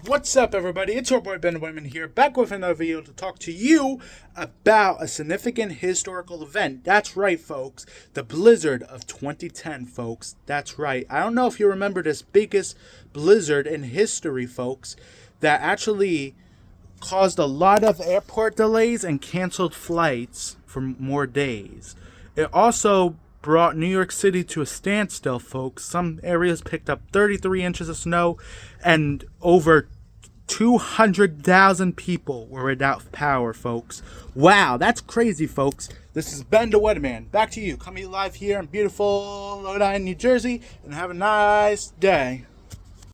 What's up, everybody? It's your boy Ben Whitman here, back with another video to talk to you about a significant historical event. That's right, folks. The blizzard of 2010, folks. That's right. I don't know if you remember this biggest blizzard in history, folks, that actually caused a lot of airport delays and canceled flights for more days. It also brought New York City to a standstill, folks. Some areas picked up 33 inches of snow, and over 200,000 people were without power, folks. Wow, that's crazy, folks. This is Ben the Weatherman. Back to you. Coming live here in beautiful Rhode Island, New Jersey, and have a nice day.